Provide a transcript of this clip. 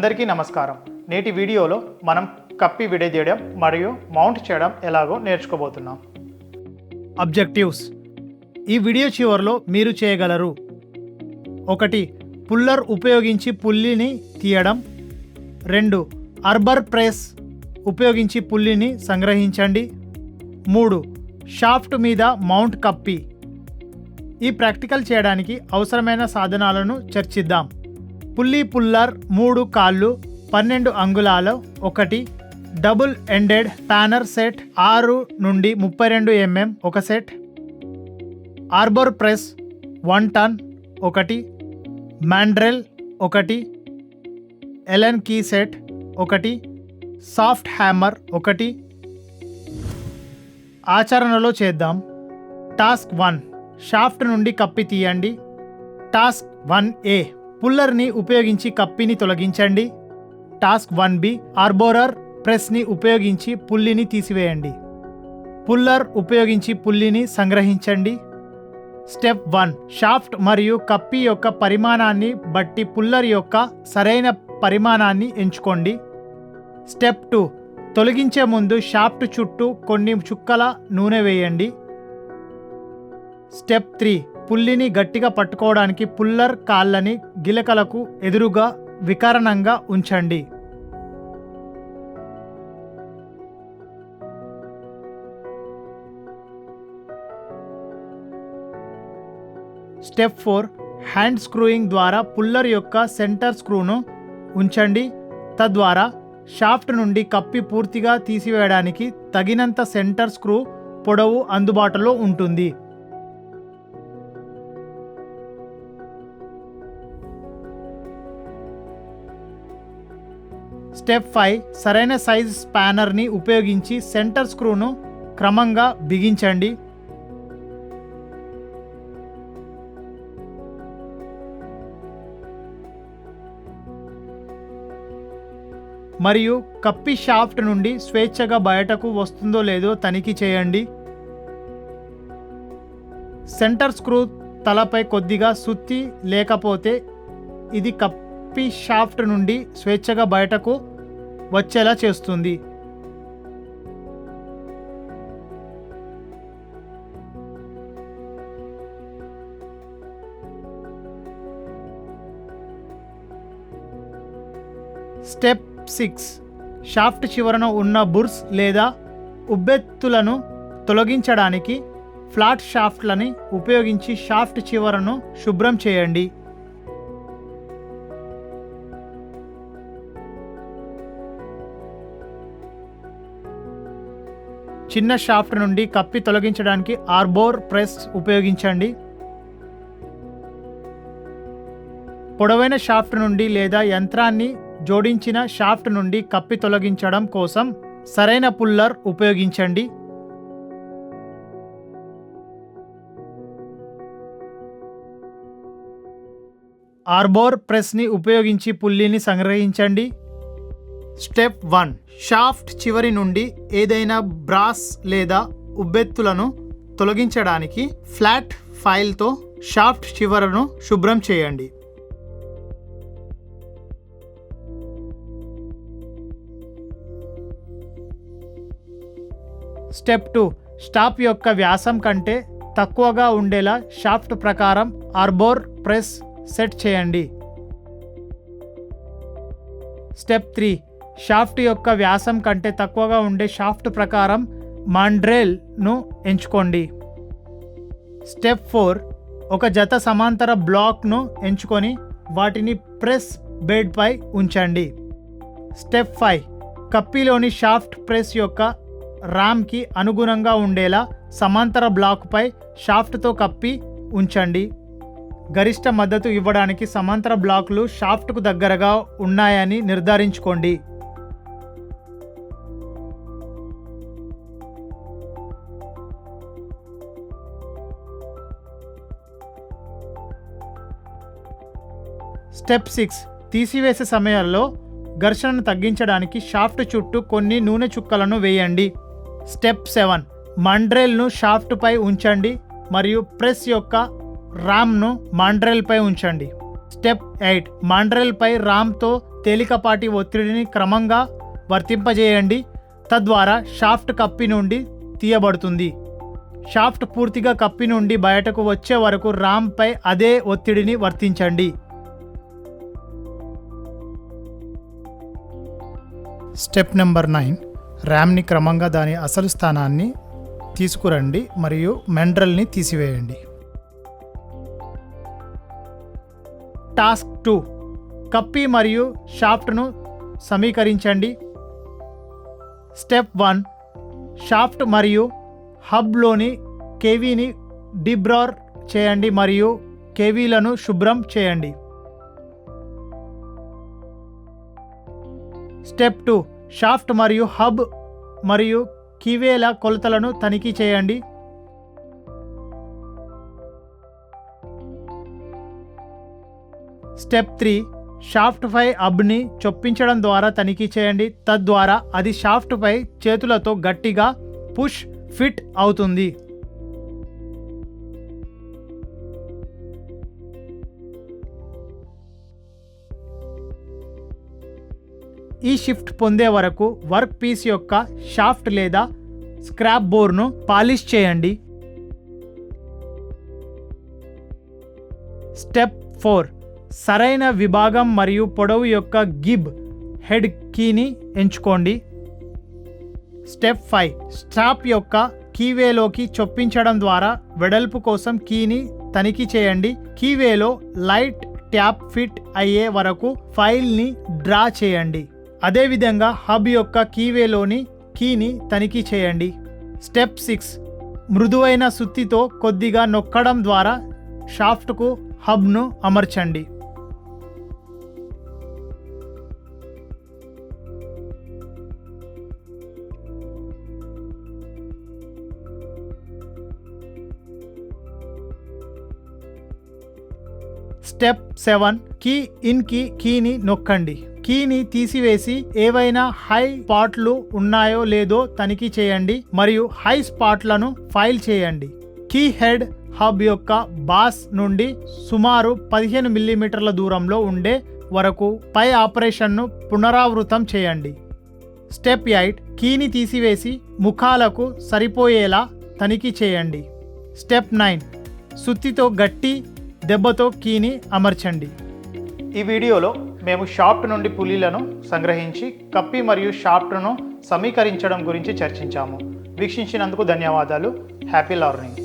అందరికీ నమస్కారం. నేటి వీడియోలో మనం కప్పి విడదీయడం మరియు మౌంట్ చేయడం ఎలాగో నేర్చుకోబోతున్నాం. అబ్జెక్టివ్స్ ఈ వీడియో చివరిలో మీరు చేయగలరు: 1. పుల్లర్ ఉపయోగించి పుల్లిని తీయడం. 2. అర్బర్ ప్రెస్ ఉపయోగించి పుల్లిని సంగ్రహించండి. 3. షాఫ్ట్ మీద మౌంట్ కప్పి. ఈ ప్రాక్టికల్ చేయడానికి అవసరమైన సాధనాలను చర్చిద్దాం. పుల్లీ పుల్లర్ 3 కాళ్ళు 12 అంగుళాలు 1. డబుల్ ఎండెడ్ ప్యానర్ సెట్ 6 నుండి 32 mm 1 set. Arbor press 1 ton 1. Mandrel 1. Allen key set 1. Soft hammer 1. ఆచరణలో చేద్దాం. టాస్క్ 1 షాఫ్ట్ నుండి కప్పి తీయండి. టాస్క్ 1A పుల్లర్ని ఉపయోగించి కప్పిని తొలగించండి. టాస్క్ 1B ఆర్బోరర్ ప్రెస్ని ఉపయోగించి పుల్లిని తీసివేయండి. పుల్లర్ ఉపయోగించి పుల్లిని సంగ్రహించండి. స్టెప్ 1 షాఫ్ట్ మరియు కప్పి యొక్క పరిమాణాన్ని బట్టి పుల్లర్ యొక్క సరైన పరిమాణాన్ని ఎంచుకోండి. స్టెప్ 2 తొలగించే ముందు షాఫ్ట్ చుట్టూ కొన్ని చుక్కల నూనె వేయండి. స్టెప్ 3 పుల్లిని గట్టిగా పట్టుకోవడానికి పుల్లర్ కాళ్ళని గిలకలకు ఎదురుగా వికరణంగా ఉంచండి. స్టెప్ 4 హ్యాండ్ స్క్రూయింగ్ ద్వారా పుల్లర్ యొక్క సెంటర్ స్క్రూను ఉంచండి. తద్వారా షాఫ్ట్ నుండి కప్పి పూర్తిగా తీసివేయడానికి తగినంత సెంటర్ స్క్రూ పొడవు అందుబాటులో ఉంటుంది. స్టెప్ 5 సరైన సైజ్ స్పానర్ని ఉపయోగించి సెంటర్ స్క్రూను క్రమంగా బిగించండి. మరియు కప్పి షాఫ్ట్ నుండి స్వేచ్ఛగా బయటకు వస్తుందో లేదో తనిఖీ చేయండి. సెంటర్ స్క్రూ తలపై కొద్దిగా సుత్తి లేకపోతే ఇది కప్పి షాఫ్ట్ నుండి స్వేచ్ఛగా బయటకు వచ్చేలా చేస్తుంది. స్టెప్ 6 షాఫ్ట్ చివరన ఉన్న బుర్స్ లేదా ఉబ్బెత్తులను తొలగించడానికి ఫ్లాట్ షాఫ్ట్లని ఉపయోగించి షాఫ్ట్ చివరను శుభ్రం చేయండి. చిన్న షాఫ్ట్ నుండి కప్పి తొలగించడానికి ఆర్బోర్ ప్రెస్ ఉపయోగించండి. పొడవైన షాఫ్ట్ నుండి లేదా యంత్రాన్ని జోడించిన షాఫ్ట్ నుండి కప్పి తొలగించడం కోసం సరైన పుల్లర్ ఉపయోగించండి. ఆర్బోర్ ప్రెస్ని ఉపయోగించి పుల్లిని సంగ్రహించండి. స్టెప్ 1 షాఫ్ట్ చివరి నుండి ఏదైనా బ్రాస్ లేదా ఉబ్బెత్తులను తొలగించడానికి ఫ్లాట్ ఫైల్తో షాఫ్ట్ చివరను శుభ్రం చేయండి. స్టెప్ 2 స్టాప్ యొక్క వ్యాసం కంటే తక్కువగా ఉండేలా షాఫ్ట్ ప్రకారం ఆర్బోర్ ప్రెస్ సెట్ చేయండి. స్టెప్ 3 షాఫ్ట్ యొక్క వ్యాసం కంటే తక్కువగా ఉండే షాఫ్ట్ ప్రకారం మాండ్రెల్ను ఎంచుకోండి. స్టెప్ 4 ఒక జత సమాంతర బ్లాక్ను ఎంచుకొని వాటిని ప్రెస్ బెడ్పై ఉంచండి. స్టెప్ 5 కప్పిలోని షాఫ్ట్ ప్రెస్ యొక్క ర్యామ్కి అనుగుణంగా ఉండేలా సమాంతర బ్లాక్పై షాఫ్ట్తో కప్పి ఉంచండి. గరిష్ట మద్దతు ఇవ్వడానికి సమాంతర బ్లాక్లు షాఫ్ట్కు దగ్గరగా ఉన్నాయని నిర్ధారించుకోండి. స్టెప్ 6 తీసివేసే సమయంలో ఘర్షణను తగ్గించడానికి షాఫ్ట్ చుట్టూ కొన్ని నూనె చుక్కలను వేయండి. స్టెప్ 7 మాండ్రెల్ను షాఫ్ట్పై ఉంచండి మరియు ప్రెస్ యొక్క రామ్ను మాండ్రెల్పై ఉంచండి. స్టెప్ 8 మాండ్రెల్పై రామ్తో తేలికపాటి ఒత్తిడిని క్రమంగా వర్తింపజేయండి. తద్వారా షాఫ్ట్ కప్పి నుండి తీయబడుతుంది. షాఫ్ట్ పూర్తిగా కప్పి నుండి బయటకు వచ్చే వరకు ర్యామ్పై అదే ఒత్తిడిని వర్తించండి. Step number 9. ర్యామ్ని క్రమంగా దాని అసలు స్థానాన్ని తీసుకురండి మరియు మెండ్రల్ని తీసివేయండి. టాస్క్ 2. కప్పి మరియు షాఫ్ట్ను సమీకరించండి. స్టెప్ 1. షాఫ్ట్ మరియు హబ్లోని కేవీని డిబ్రార్ చేయండి మరియు కేవీలను శుభ్రం చేయండి. స్టెప్ 2. షాఫ్ట్ మరియు హబ్ మరియు కీవేల కొలతలను తనిఖీ చేయండి. స్టెప్ 3. షాఫ్ట్పై హబ్ని చొప్పించడం ద్వారా తనిఖీ చేయండి. తద్వారా అది షాఫ్ట్పై చేతులతో గట్టిగా పుష్ ఫిట్ అవుతుంది. ఈ షిఫ్ట్ పొందే వరకు వర్క్ పీస్ యొక్క షాఫ్ట్ లేదా స్క్రాప్ బోర్డ్ను పాలిష్ చేయండి. స్టెప్ 4. సరైన విభాగం మరియు పొడవు యొక్క గిబ్ హెడ్ కీని ఎంచుకోండి. స్టెప్ 5. స్ట్రాప్ యొక్క కీవేలోకి చొప్పించడం ద్వారా వెడల్పు కోసం కీని తనిఖీ చేయండి. కీవేలో లైట్ ట్యాప్ ఫిట్ అయ్యే వరకు ఫైల్ని డ్రా చేయండి. అదేవిధంగా హబ్ యొక్క కీవేలోని కీని తనిఖీ చేయండి. స్టెప్ 6. మృదువైన సుత్తితో కొద్దిగా నొక్కడం ద్వారా షాఫ్ట్కు హబ్ను అమర్చండి. స్టెప్ 7. కీ ఇన్ కీని నొక్కండి. కీని తీసివేసి ఏవైనా హై స్పాట్లు ఉన్నాయో లేదో తనిఖీ చేయండి మరియు హై స్పాట్లను ఫైల్ చేయండి. కీ హెడ్ హబ్ యొక్క బాస్ నుండి సుమారు 15 మిల్లీమీటర్ల దూరంలో ఉండే వరకు పై ఆపరేషన్ను పునరావృతం చేయండి. స్టెప్ 8. కీని తీసివేసి ముఖాలకు సరిపోయేలా తనిఖీ చేయండి. స్టెప్ 9. సుత్తితో గట్టి దెబ్బతో కీని అమర్చండి. ఈ వీడియోలో మేము షాఫ్ట్ నుండి పులీలను సంగ్రహించి కప్పి మరియు షాఫ్ట్ను సమీకరించడం గురించి చర్చించాము. వీక్షించినందుకు ధన్యవాదాలు. Happy learning.